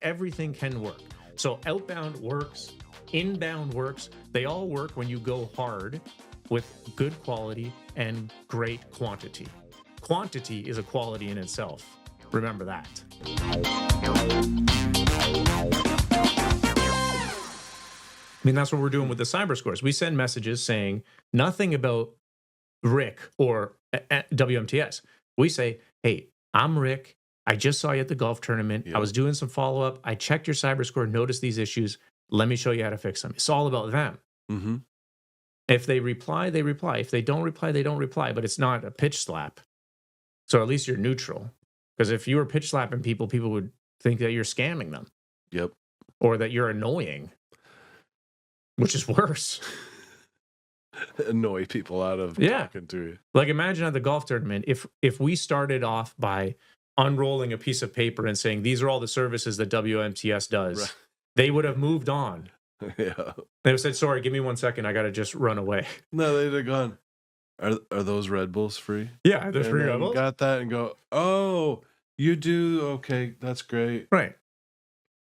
everything can work. So outbound works, inbound works. They all work when you go hard with good quality and great quantity. Quantity is a quality in itself. Remember that. I mean, that's what we're doing with the cyber scores. We send messages saying nothing about Rick or WMTS. We say, hey, I'm Rick. I just saw you at the golf tournament. I was doing some follow-up. I checked your cyber score, noticed these issues. Let me show you how to fix them. It's all about them. Mm-hmm. If they reply, they reply. If they don't reply, they don't reply. But it's not a pitch slap. So at least you're neutral. Because if you were pitch slapping people, people would think that you're scamming them. Yep. Or that you're annoying. Which is worse. Annoy people out of talking to you. Like imagine at the golf tournament, if we started off by unrolling a piece of paper and saying, these are all the services that WMTS does, right, they would have moved on. Yeah. They would have said, sorry, give me 1 second. I got to just run away. No, they'd have gone, are those Red Bulls free? Yeah, they're free Red Bulls. Got that and go, oh, you do? Okay, that's great. Right.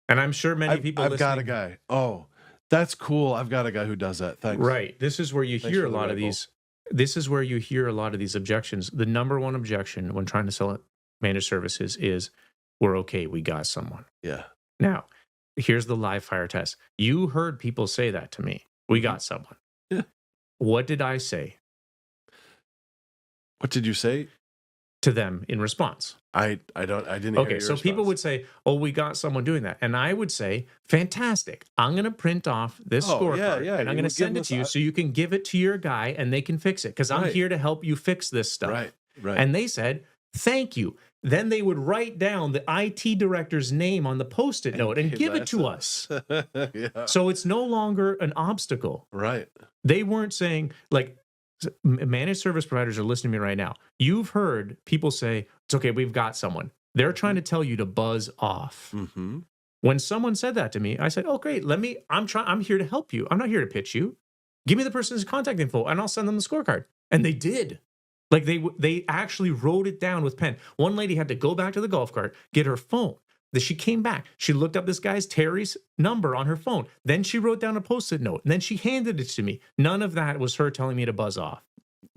And I'm sure many people I've got a guy. Oh, that's cool. I've got a guy who does that. Thanks. Right. This is where you hear a lot of these. This is where you hear a lot of these objections. The number one objection when trying to sell managed services is, we're okay. We got someone. Yeah. Now, here's the live fire test. You heard people say that to me. We got someone. Yeah. What did I say? What did you say to them in response? I didn't hear your so response. People would say, oh, we got someone doing that. And I would say, fantastic. I'm going to print off this scorecard and I'm going to send it to you so you can give it to your guy and they can fix it. Because I'm here to help you fix this stuff. Right. And they said, thank you. Then they would write down the IT director's name on the Post-it note and give it to us. Yeah. So it's no longer an obstacle. Right. They weren't saying, like, managed service providers are listening to me right now. You've heard people say, it's okay, we've got someone. They're trying to tell you to buzz off. Mm-hmm. When someone said that to me, I said, oh, great, I'm here to help you. I'm not here to pitch you. Give me the person's contact info and I'll send them the scorecard. And they did. Like they actually wrote it down with pen. One lady had to go back to the golf cart, get her phone. She came back. She looked up this guy's, Terry's number on her phone. Then she wrote down a Post-it note. And then she handed it to me. None of that was her telling me to buzz off.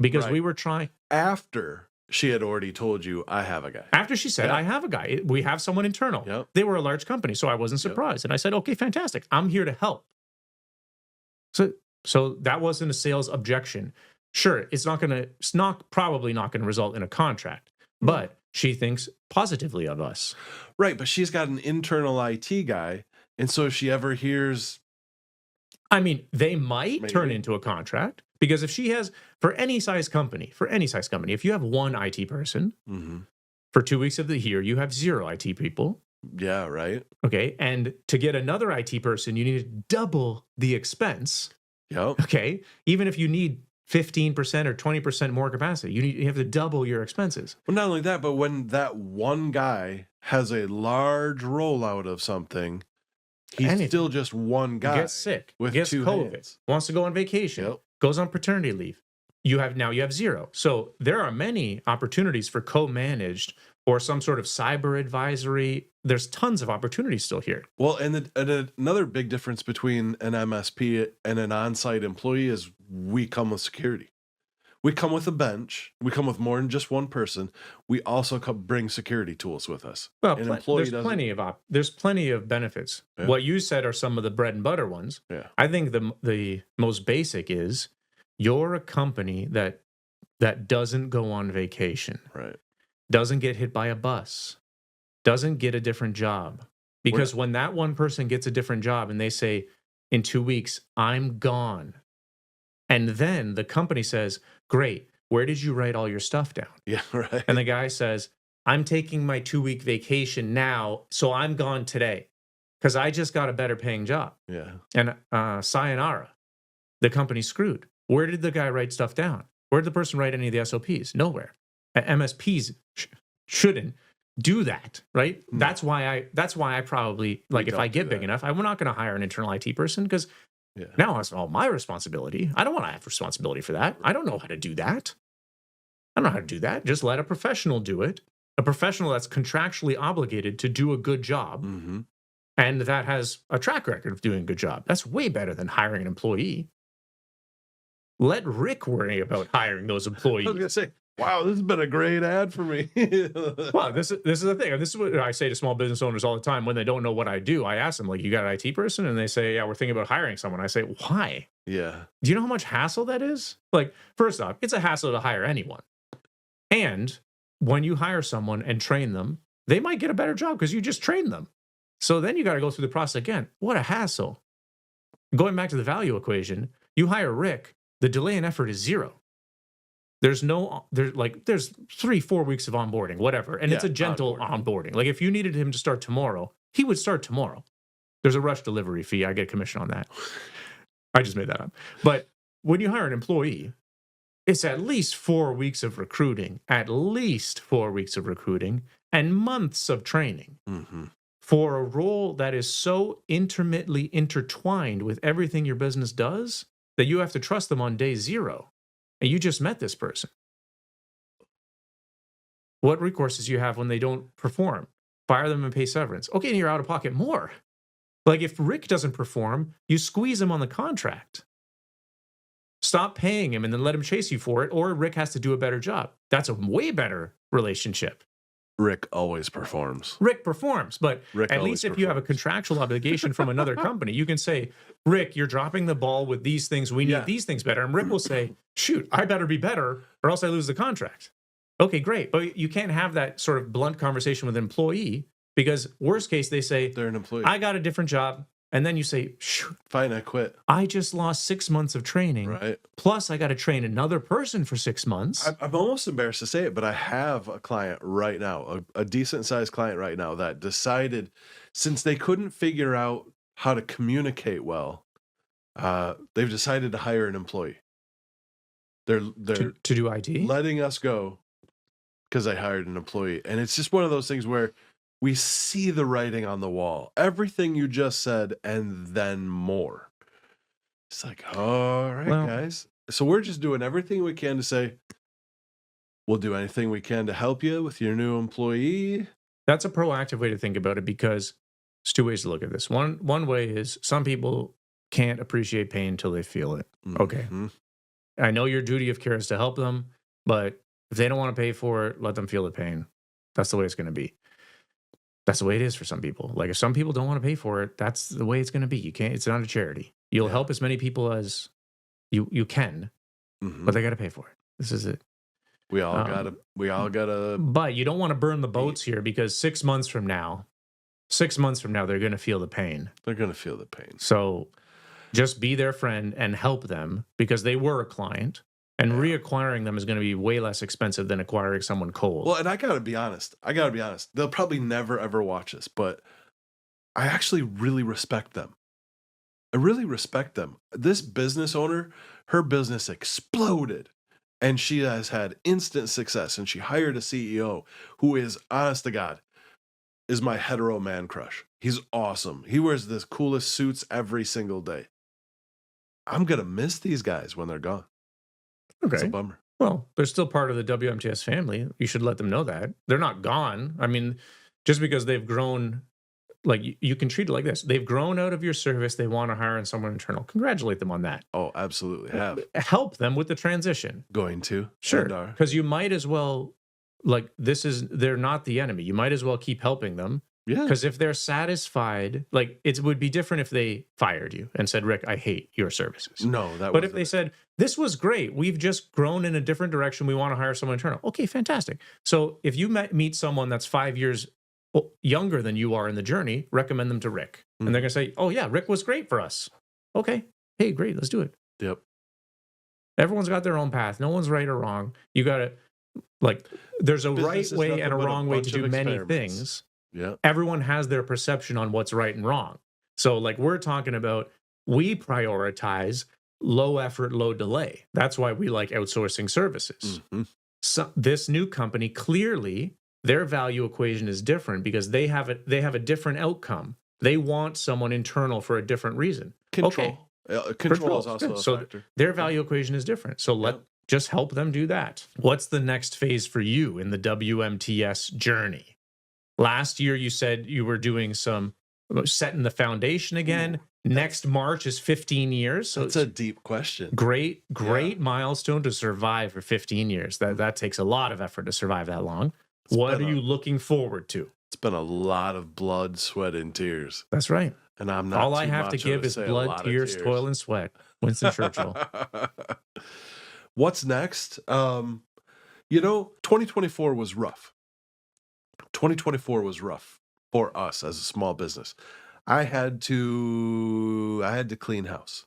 Because we were trying. After she had already told you, I have a guy. After she said, I have a guy. We have someone internal. Yep. They were a large company, so I wasn't surprised. And I said, okay, fantastic. I'm here to help. So that wasn't a sales objection. Sure, it's probably not going to result in a contract. But she thinks positively of us. Right, but she's got an internal IT guy, and so if she ever hears... I mean, they might turn into a contract, because if she has, for any size company, if you have one IT person, for 2 weeks of the year, you have 0 IT people. Yeah, right. Okay, and to get another IT person, you need to double the expense. Yep. Okay, even if you need 15% or 20% more capacity. You have to double your expenses. Well, not only that, but when that one guy has a large rollout of something, he's still just one guy. Gets sick, gets COVID, hands. Wants to go on vacation, goes on paternity leave. You have 0. So there are many opportunities for co-managed or some sort of cyber advisory. There's tons of opportunities still here. Well, and another big difference between an MSP and an on-site employee is we come with security. We come with a bench. We come with more than just one person. We also bring security tools with us. Well, there's plenty of benefits. Yeah. What you said are some of the bread and butter ones. Yeah. I think the most basic is you're a company that doesn't go on vacation. Right. Doesn't get hit by a bus, doesn't get a different job. Because when that one person gets a different job and they say, in 2 weeks, I'm gone. And then the company says, great, where did you write all your stuff down? Yeah, right. And the guy says, I'm taking my 2-week vacation now, so I'm gone today because I just got a better paying job. Yeah. And sayonara, the company's screwed. Where did the guy write stuff down? Where did the person write any of the SOPs? Nowhere. MSPs shouldn't do that, right? No. That's why I probably, like, if I get big enough, I'm not going to hire an internal IT person because now it's all my responsibility. I don't want to have responsibility for that. I don't know how to do that. I don't know how to do that. Just let a professional do it. A professional that's contractually obligated to do a good job. Mm-hmm. and that has a track record of doing a good job. That's way better than hiring an employee. Let Rick worry about hiring those I was employees. gonna say, wow, this has been a great ad for me. Well, this is the thing. This is what I say to small business owners all the time when they don't know what I do. I ask them, like, you got an IT person? And they say, yeah, we're thinking about hiring someone. I say, why? Yeah. Do you know how much hassle that is? Like, first off, it's a hassle to hire anyone. And when you hire someone and train them, they might get a better job because you just trained them. So then you got to go through the process again. What a hassle. Going back to the value equation, you hire Rick, the delay in effort is zero. There's 3-4 weeks of onboarding, whatever. And it's a gentle onboarding. Like if you needed him to start tomorrow, he would start tomorrow. There's a rush delivery fee. I get a commission on that. I just made that up. But when you hire an employee, it's at least 4 weeks of recruiting, and months of training for a role that is so intimately intertwined with everything your business does that you have to trust them on day zero. And you just met this person. What recourses do you have when they don't perform? Fire them and pay severance. Okay, and you're out of pocket more. Like if Rick doesn't perform, you squeeze him on the contract. Stop paying him and then let him chase you for it, or Rick has to do a better job. That's a way better relationship. Rick always performs. Rick performs, but Rick at always least if you have a contractual obligation from another company, you can say, Rick, you're dropping the ball with these things. We need these things better. And Rick will say, shoot, I better be better or else I lose the contract. Okay, great. But you can't have that sort of blunt conversation with an employee because worst case, they say, They're an employee. I got a different job. And then you say, shoot, Fine, I quit. I just lost 6 months of training. Right. Plus, I got to train another person for 6 months. I'm almost embarrassed to say it, but I have a client right now, a decent sized client right now that decided, since they couldn't figure out how to communicate well, they've decided to hire an employee. They're to do IT? letting us go because I hired an employee. And it's just one of those things where we see the writing on the wall. Everything you just said and then more. It's like, all right, guys. So we're just doing everything we can to say, we'll do anything we can to help you with your new employee. That's a proactive way to think about it because there's two ways to look at this. One way is some people can't appreciate pain until they feel it. Okay. I know your duty of care is to help them, but if they don't want to pay for it, let them feel the pain. That's the way it's going to be. That's the way it is for some people. Like if some people don't want to pay for it, that's the way it's going to be. You can't. It's not a charity. You'll help as many people as you can, but they got to pay for it. This is it. We all gotta. But you don't want to burn the boats here because 6 months from now, they're going to feel the pain. They're going to feel the pain. So just be their friend and help them because they were a client. And reacquiring them is going to be way less expensive than acquiring someone cold. Well, and I got to be honest. They'll probably never, ever watch this, but I actually really respect them. I really respect them. This business owner, her business exploded. And she has had instant success. And she hired a CEO who is, honest to God, is my hetero man crush. He's awesome. He wears the coolest suits every single day. I'm going to miss these guys when they're gone. Okay. It's a bummer. Well, they're still part of the WMTS family. You should let them know that. They're not gone. I mean, just because they've grown, like you can treat it like this. They've grown out of your service. They want to hire someone internal. Congratulate them on that. Oh, absolutely. Have. Help them with the transition. Going to. Sure. Because you might as well, like they're not the enemy. You might as well keep helping them. Yeah. Because if they're satisfied, like it would be different if they fired you and said, Rick, I hate your services. No, But if they said, this was great, we've just grown in a different direction, we want to hire someone internal. Okay, fantastic. So if you meet someone that's 5 years younger than you are in the journey, recommend them to Rick. And they're going to say, oh yeah, Rick was great for us. Okay. Hey, great. Let's do it. Yep. Everyone's got their own path. No one's right or wrong. You got to, like, there's a right way and a wrong way to do many things. Yeah. Everyone has their perception on what's right and wrong. So like we're talking about, we prioritize low effort, low delay. That's why we like outsourcing services. So this new company, clearly their value equation is different because they have a different outcome. They want someone internal for a different reason. Control. Okay. Control is also a factor. Their value equation is different. So just help them do that. What's the next phase for you in the WMTS journey? Last year, you said you were doing some setting the foundation again. Next March is 15 years. So That's a deep question. great milestone to survive for 15 years. That takes a lot of effort to survive that long. What are you looking forward to? It's been a lot of blood, sweat, and tears. That's right. And I'm not All I too have to macho give is say a blood, lot of tears, toil, and sweat. Winston Churchill. What's next? 2024 was rough. 2024 was rough for us as a small business. I had to clean house.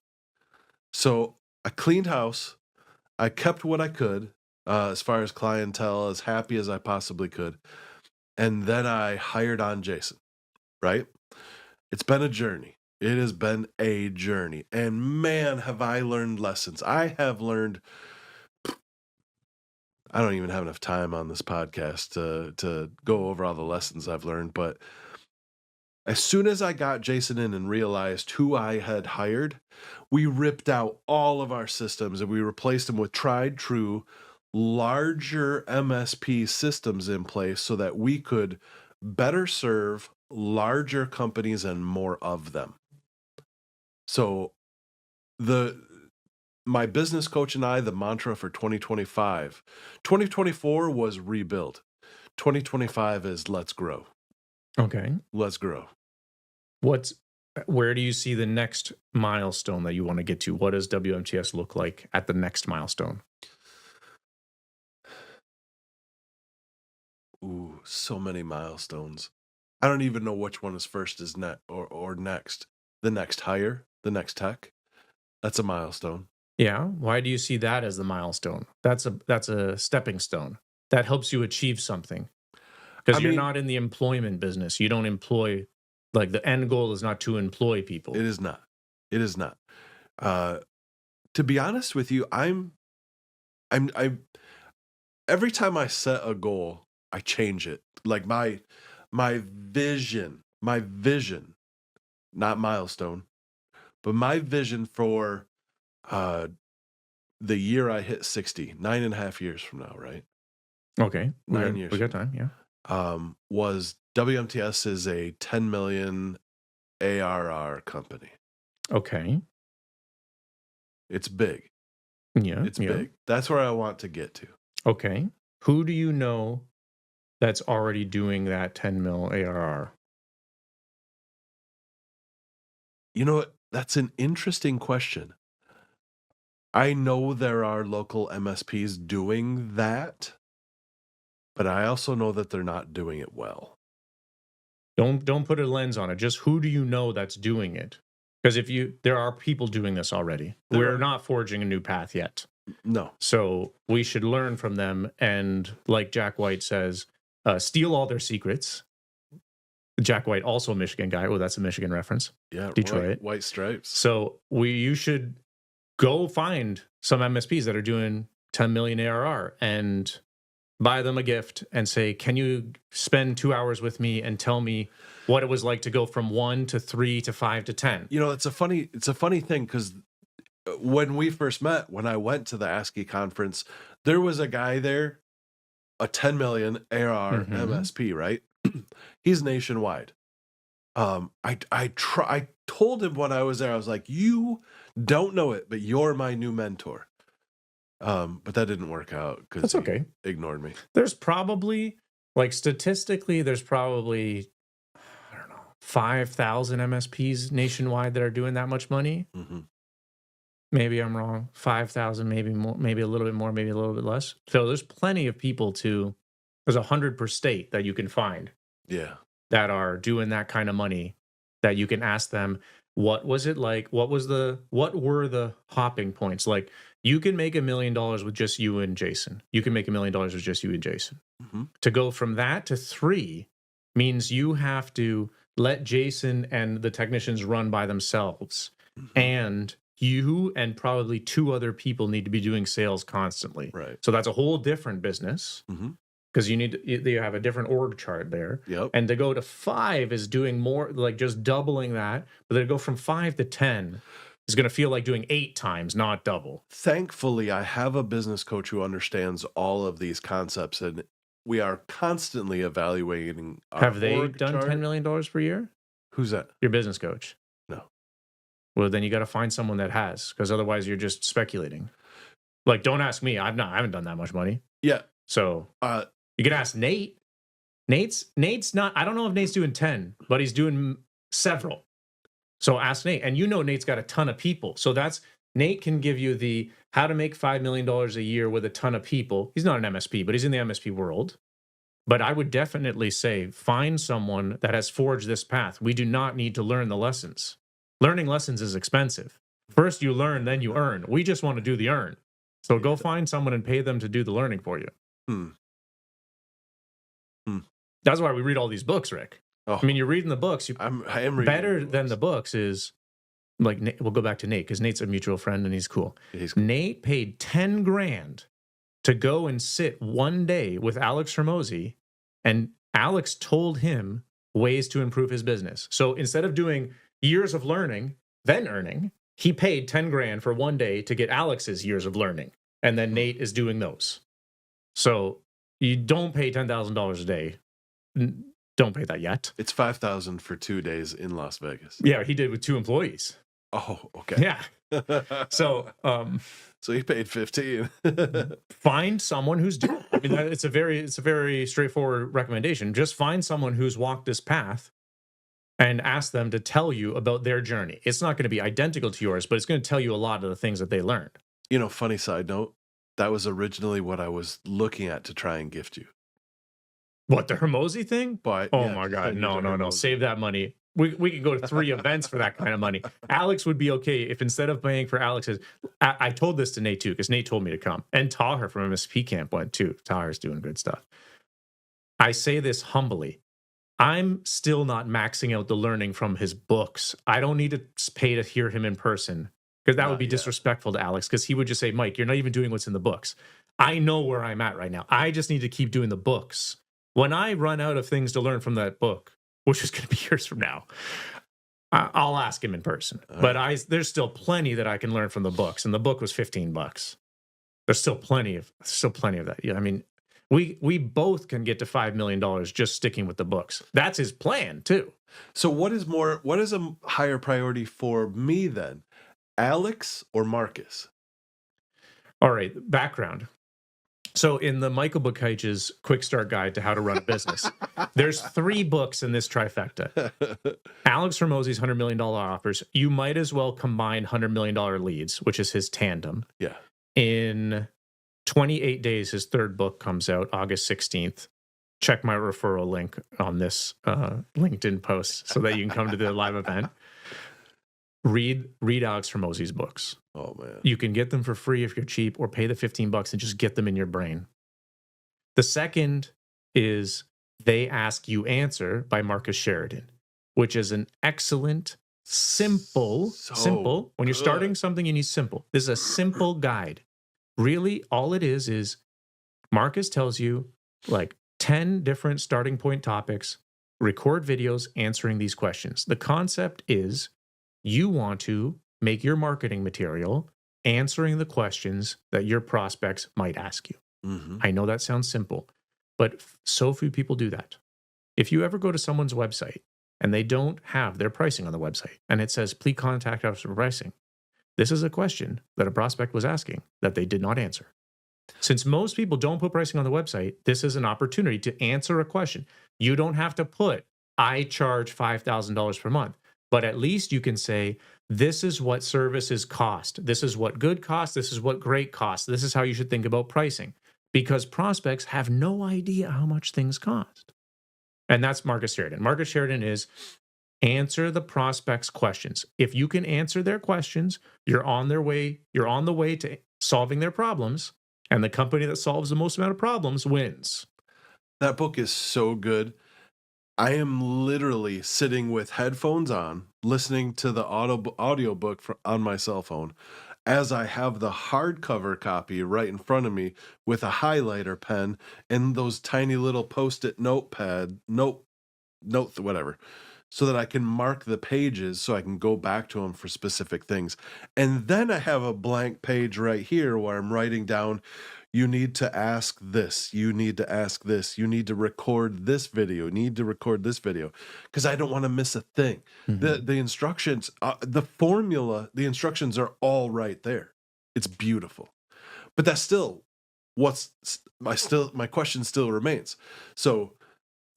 So I cleaned house. I kept what I could as far as clientele, as happy as I possibly could. And then I hired on Jason, right? It's been a journey. It has been a journey. And man, have I learned lessons. I don't even have enough time on this podcast to go over all the lessons I've learned. But as soon as I got Jason in and realized who I had hired, we ripped out all of our systems and we replaced them with tried, true, larger MSP systems in place so that we could better serve larger companies and more of them. So my business coach and I, the mantra for 2024 was rebuild. 2025 is let's grow. Okay. Let's grow. Where do you see the next milestone that you want to get to? What does WMTS look like at the next milestone? Ooh, so many milestones. I don't even know which one is first is or next. The next hire, the next tech. That's a milestone. Yeah. Why do you see that as the milestone? That's a stepping stone that helps you achieve something. Because you're not in the employment business. You don't employ, like the end goal is not to employ people. It is not. It is not. To be honest with you, I'm every time I set a goal, I change it. Like my vision, not milestone, but my vision for the year I hit 60, 9.5 years from now, right? Okay. 9 years. We got time, yeah. Was WMTS is a 10 million ARR company. Okay. It's big. Yeah. It's big. That's where I want to get to. Okay. Who do you know that's already doing that 10 mil ARR? You know what? That's an interesting question. I know there are local MSPs doing that, but I also know that they're not doing it well. Don't put a lens on it. Just who do you know that's doing it? Because there are people doing this already. We're not forging a new path yet. No. So we should learn from them. And like Jack White says, steal all their secrets. Jack White, also a Michigan guy. Oh, that's a Michigan reference. Yeah, Detroit. White stripes. So you should go find some MSPs that are doing 10 million ARR and buy them a gift and say, can you spend 2 hours with me and tell me what it was like to go from 1 to 3 to 5 to 10? You know, it's a funny thing because when we first met, when I went to the ASCII conference, there was a guy there, a 10 million ARR MSP, right? He's nationwide. I told him when I was there, I was like, you don't know it, but you're my new mentor. But that didn't work out because he ignored me. There's probably, like statistically, there's probably, I don't know, 5,000 MSPs nationwide that are doing that much money. Mm-hmm. Maybe I'm wrong. 5,000, maybe more, maybe a little bit more, maybe a little bit less. So there's plenty of people there's 100 per state that you can find. Yeah. That are doing that kind of money that you can ask them, what was it like? What were the hopping points? Like, you can make $1 million with just you and Jason. You can make $1 million with just you and Jason. Mm-hmm. To go from that to 3 means you have to let Jason and the technicians run by themselves. Mm-hmm. And you and probably 2 other people need to be doing sales constantly. Right. So that's a whole different business. Mm-hmm. Because you have a different org chart there. Yep. And to go to 5 is doing more, like just doubling that. But then to go from 5 to 10 is going to feel like doing 8 times, not double. Thankfully, I have a business coach who understands all of these concepts, and we are constantly evaluating our Have they org done chart. $10 million per year? Who's that? Your business coach. No. Well, then you got to find someone that has, because otherwise you're just speculating. Like, don't ask me. I haven't done that much money. Yeah. So you can ask Nate. Nate's not, I don't know if Nate's doing 10, but he's doing several. So ask Nate. And Nate's got a ton of people. So Nate can give you the how to make $5 million a year with a ton of people. He's not an MSP, but he's in the MSP world. But I would definitely say find someone that has forged this path. We do not need to learn the lessons. Learning lessons is expensive. First you learn, then you earn. We just want to do the earn. So go find someone and pay them to do the learning for you. That's why we read all these books, Rick. Oh. I mean, you're reading the books. I am reading better than the books is, like, we'll go back to Nate because Nate's a mutual friend and he's cool. He's cool. Nate paid $10,000 to go and sit one day with Alex Hormozi, and Alex told him ways to improve his business. So instead of doing years of learning, then earning, he paid $10,000 for one day to get Alex's years of learning. And then Nate is doing those. So you don't pay $10,000 a day. Don't pay that yet. It's $5,000 for 2 days in Las Vegas. Yeah, he did with 2 employees. Oh, okay. Yeah. So he paid 15. Find someone who's doing. I mean, it's a very straightforward recommendation. Just find someone who's walked this path and ask them to tell you about their journey. It's not going to be identical to yours, but it's going to tell you a lot of the things that they learned. Funny side note, that was originally what I was looking at to try and gift you. What, the Hormozi thing? But my God, no. Save that money. We can go to 3 events for that kind of money. Alex would be okay if instead of paying for Alex's, I told this to Nate too, because Nate told me to come. And Taher from MSP Camp went too. Taher's doing good stuff. I say this humbly. I'm still not maxing out the learning from his books. I don't need to pay to hear him in person, because that would be disrespectful to Alex, because he would just say, Mike, you're not even doing what's in the books. I know where I'm at right now. I just need to keep doing the books. When I run out of things to learn from that book, which is going to be years from now, I'll ask him in person. But there's still plenty that I can learn from the books, and the book was $15. There's still plenty of that. Yeah, I mean, we both can get to $5 million just sticking with the books. That's his plan too. So what is a higher priority for me then, Alex or Marcus? All right, background. So in the Michael Bakaic's Quick Start Guide to How to Run a Business, there's 3 books in this trifecta. Alex Hormozi's $100 million offers. You might as well combine $100 million leads, which is his tandem. Yeah. In 28 days, his 3rd book comes out, August 16th. Check my referral link on this LinkedIn post so that you can come to the live event. Read Alex Hormozi's books. Oh, man. You can get them for free if you're cheap, or pay the $15 and just get them in your brain. The second is They Ask You Answer by Marcus Sheridan, which is an excellent, simple. When you're starting something, you need simple. This is a simple guide. Really, all it is Marcus tells you like 10 different starting point topics, record videos answering these questions. The concept is you want to make your marketing material answering the questions that your prospects might ask you. Mm-hmm. I know that sounds simple, but so few people do that. If you ever go to someone's website and they don't have their pricing on the website and it says, please contact us for pricing, this is a question that a prospect was asking that they did not answer. Since most people don't put pricing on the website, this is an opportunity to answer a question. You don't have to put, I charge $5,000 per month. But at least you can say, this is what services cost. This is what good costs. This is what great costs. This is how you should think about pricing. Because prospects have no idea how much things cost. And that's Marcus Sheridan. Marcus Sheridan is answer the prospects' questions. If you can answer their questions, you're on the way to solving their problems. And the company that solves the most amount of problems wins. That book is so good. I am literally sitting with headphones on, listening to the audiobook on my cell phone as I have the hardcover copy right in front of me with a highlighter pen and those tiny little Post-it whatever, so that I can mark the pages so I can go back to them for specific things. And then I have a blank page right here where I'm writing down, You need to ask this. You need to ask this. You need to record this video. You need to record this video because I don't want to miss a thing. Mhm. The instructions, the formula, the instructions are all right there. It's beautiful. But that's still my question still remains. So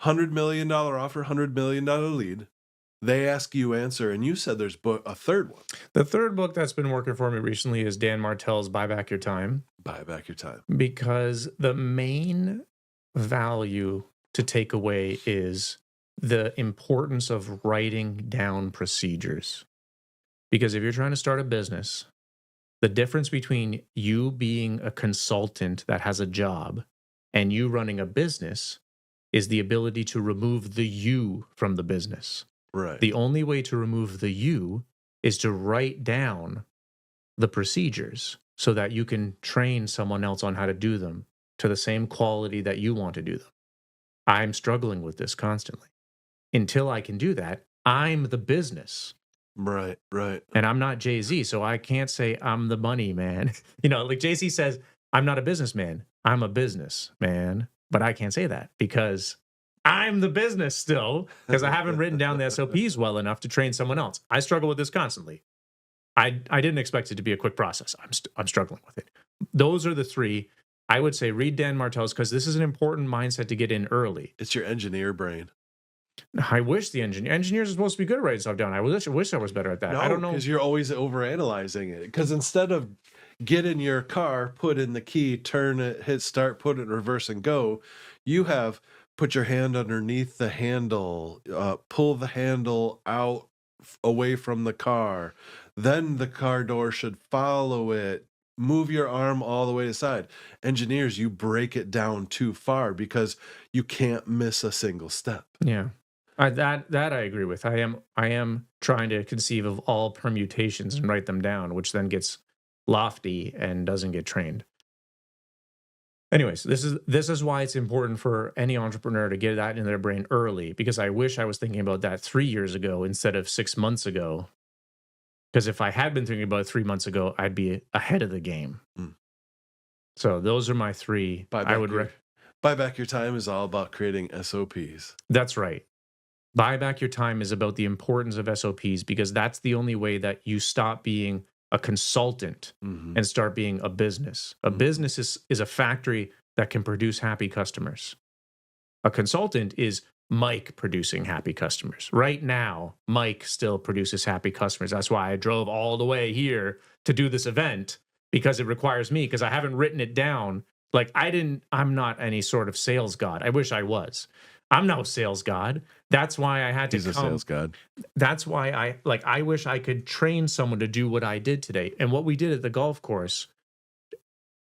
$100 million offer, $100 million lead. They ask you answer, and you said there's a third one. The third book that's been working for me recently is Dan Martell's Buy Back Your Time, Buy back your time. because the main value to take away is the importance of writing down procedures. Because if you're trying to start a business, the difference between you being a consultant that has a job and you running a business is the ability to remove the you from the business. Right. The only way to remove the you is to write down the procedures so that you can train someone else on how to do them to the same quality that you want to do them. I'm struggling with this constantly. Until I can do that, I'm the business. Right. And I'm not Jay-Z, so I can't say I'm the money man. Like Jay-Z says, I'm not a businessman. I'm a businessman. But I can't say that because I'm the business still, because I haven't written down the SOPs well enough to train someone else. I struggle with this constantly. I didn't expect it to be a quick process. I'm struggling with it. Those are the three. I would say read Dan Martell's because this is an important mindset to get in early. It's your engineer brain. I wish the engineers are supposed to be good at writing stuff down. I wish I was better at that. No, I don't know. because you're always overanalyzing it. Because instead of get in your car, put in the key, turn it, hit start, put it in reverse and go, you have put your hand underneath the handle, pull the handle out away from the car. Then the car door should follow it. Move your arm all the way aside. Engineers, you break it down too far because you can't miss a single step. Yeah. That I agree with. I am trying to conceive of all permutations and write them down, which then gets lofty and doesn't get trained. Anyways, this is why it's important for any entrepreneur to get that in their brain early, because I wish I was thinking about that 3 years ago instead of 6 months ago. Because if I had been thinking about it 3 months ago, I'd be ahead of the game. So those are my three. Buy back your time is all about creating SOPs. That's right. Buy back your time is about the importance of SOPs, because that's the only way that you stop being a consultant and start being a business. A business is a factory that can produce happy customers. A consultant is Mike producing happy customers. Right now, Mike still produces happy customers. That's why I drove all the way here to do this event, because it requires me, because I haven't written it down. I'm not any sort of sales god. I wish I was. I'm no sales god. That's why I had to He's a sales god. That's why I wish I could train someone to do what I did today. And what we did at the golf course,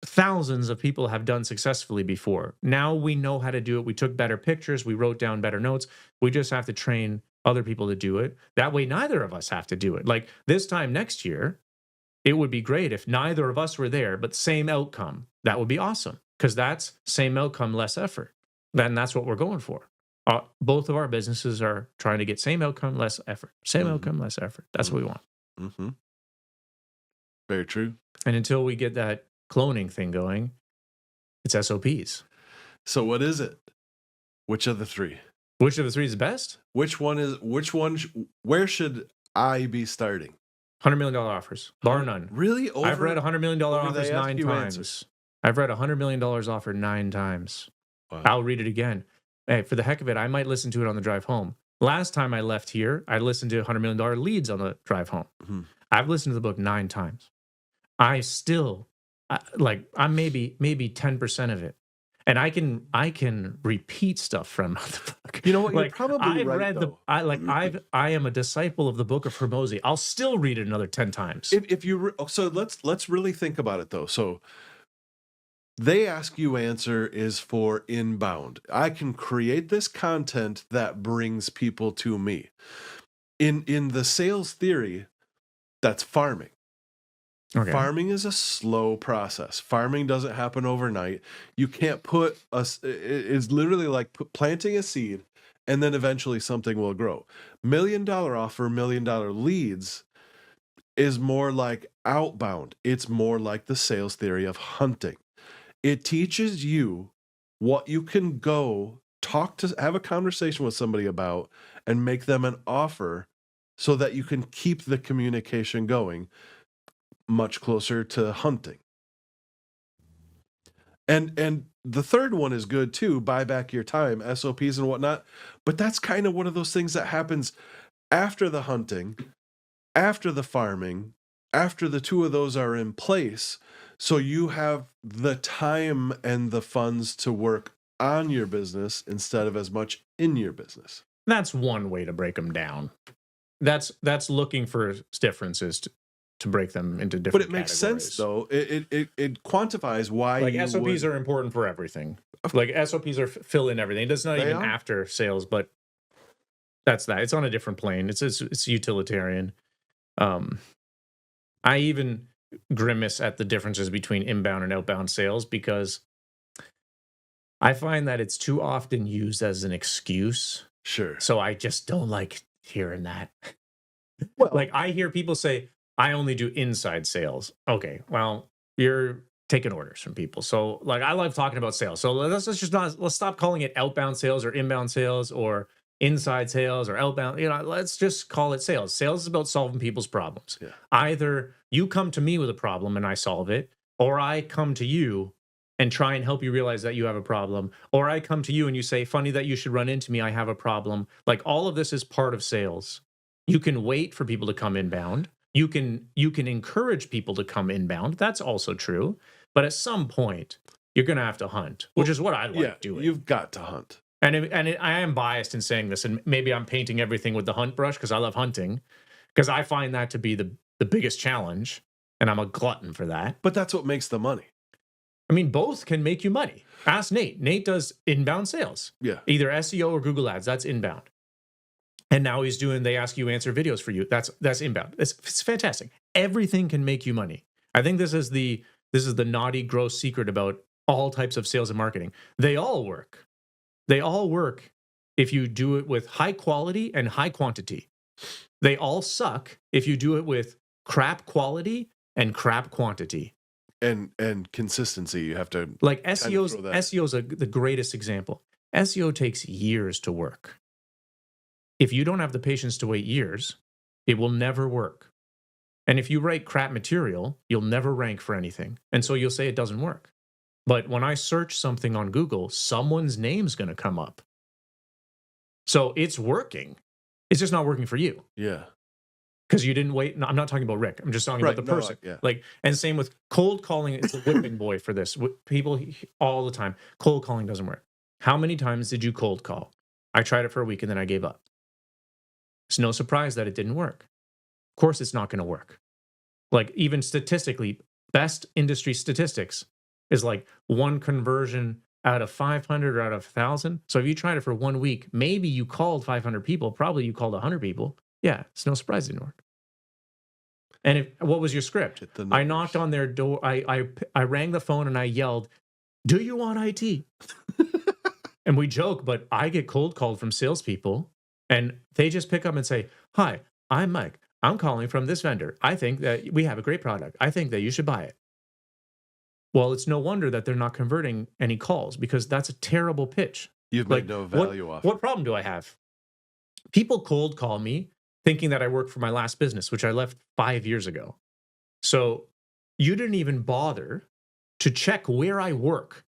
thousands of people have done successfully before. Now we know how to do it. We took better pictures. We wrote down better notes. We just have to train other people to do it. That way, neither of us have to do it. Like this time next year, it would be great if neither of us were there, but same outcome. That would be awesome, because that's same outcome, less effort. Then that's what we're going for. Both of our businesses are trying to get same outcome, less effort. Same outcome, less effort. That's what we want. Very true. And until we get that cloning thing going, it's SOPs. So what is it? Which of the three? Which of the three is the best? Where should I be starting? $100 million offers, bar none. Really? I've read $100 million offers 9 times. Answers. I've read $100 million offered 9 times. Wow. I'll read it again. Hey, for the heck of it, I might listen to it on the drive home. Last time I left here, I listened to $100 million leads on the drive home. I've listened to the book 9 times. I'm maybe 10% of it. And I can repeat stuff from the book. You know what? You're probably I've right, read though. I am a disciple of the book of Hormozy. I'll still read it another 10 times. So let's really think about it though. So they ask you answer is for inbound. I can create this content that brings people to me. In the sales theory, that's farming. Okay. Farming is a slow process. Farming doesn't happen overnight. You can't it's literally like planting a seed and then eventually something will grow. $1 million offer, $1 million leads is more like outbound. It's more like the sales theory of hunting. It teaches you what you can go have a conversation with somebody about and make them an offer so that you can keep the communication going, much closer to hunting. And the third one is good too, buy back your time, SOPs and whatnot. But that's kind of one of those things that happens after the hunting, after the farming, after the two of those are in place. So you have the time and the funds to work on your business instead of as much in your business. That's one way to break them down. That's looking for differences to break them into different. But it makes sense though. It quantifies why like SOPs are important for everything. Like SOPs are fill in everything. It's not even after sales, but that's that. It's on a different plane. It's utilitarian. I even grimace at the differences between inbound and outbound sales because I find that it's too often used as an excuse. Sure. So I just don't like hearing that. Well, like I hear people say, I only do inside sales. Okay, well, you're taking orders from people. So like I love talking about sales. So let's stop calling it outbound sales or inbound sales or inside sales or outbound. Let's just call it sales. Sales is about solving people's problems. Yeah. Either you come to me with a problem and I solve it, or I come to you and try and help you realize that you have a problem, or I come to you and you say, funny that you should run into me, I have a problem. Like all of this is part of sales. You can wait for people to come inbound. You can encourage people to come inbound. That's also true. But at some point, you're going to have to hunt, which is what I like doing. You've got to hunt. And I am biased in saying this, and maybe I'm painting everything with the hunt brush because I love hunting, because I find that to be the biggest challenge, and I'm a glutton for that. But that's what makes the money. I mean, both can make you money. Ask Nate. Nate does inbound sales. Yeah. Either SEO or Google Ads. That's inbound. And now he's doing, they ask you answer videos for you. That's inbound. It's fantastic. Everything can make you money. I think this is the naughty, gross secret about all types of sales and marketing. They all work. They all work if you do it with high quality and high quantity. They all suck if you do it with crap quality and crap quantity. And consistency. You have to like SEO's the greatest example. SEO takes years to work. If you don't have the patience to wait years, it will never work. And if you write crap material, you'll never rank for anything. And so you'll say it doesn't work. But when I search something on Google, someone's name's going to come up. So it's working. It's just not working for you. Yeah. Because you didn't wait. No, I'm not talking about Rick. I'm just talking about the person. Like, and same with cold calling. It's a whipping boy for this. People all the time. Cold calling doesn't work. How many times did you cold call? I tried it for a week and then I gave up. It's no surprise that it didn't work. Of course, it's not going to work. Like even statistically, best industry statistics is like one conversion out of 500 or out of 1,000. So if you tried it for 1 week, maybe you called 500 people. Probably you called 100 people. Yeah, it's no surprise it didn't work. And what was your script? I knocked on their door. I rang the phone and I yelled, "Do you want IT?" And we joke, but I get cold called from salespeople, and they just pick up and say, "Hi, I'm Mike. I'm calling from this vendor. I think that we have a great product. I think that you should buy it." Well, it's no wonder that they're not converting any calls because that's a terrible pitch. You've made no value off. What problem do I have? People cold call me thinking that I work for my last business, which I left 5 years ago. So you didn't even bother to check where I work.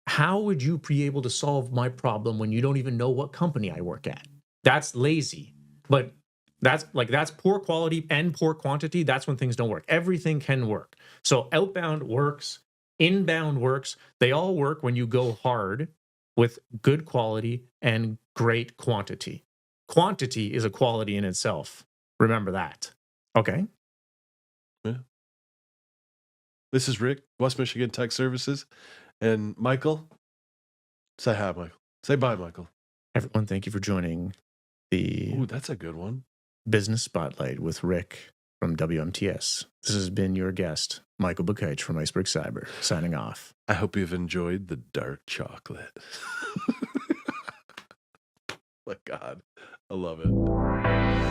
How would you be able to solve my problem when you don't even know what company I work at? That's lazy. But that's poor quality and poor quantity. That's when things don't work. Everything can work. So outbound works, inbound works. They all work when you go hard with good quality and great quantity. Quantity is a quality in itself. Remember that. Okay. Yeah. This is Rick, West Michigan Tech Services. And Michael, say hi, Michael. Say bye, Michael. Everyone, thank you for joining the Ooh, that's a good one. Business Spotlight with Rick from WMTS. This has been your guest, Michael Bakaic from Iceberg Cyber, signing off. I hope you've enjoyed the dark chocolate. My God, I love it.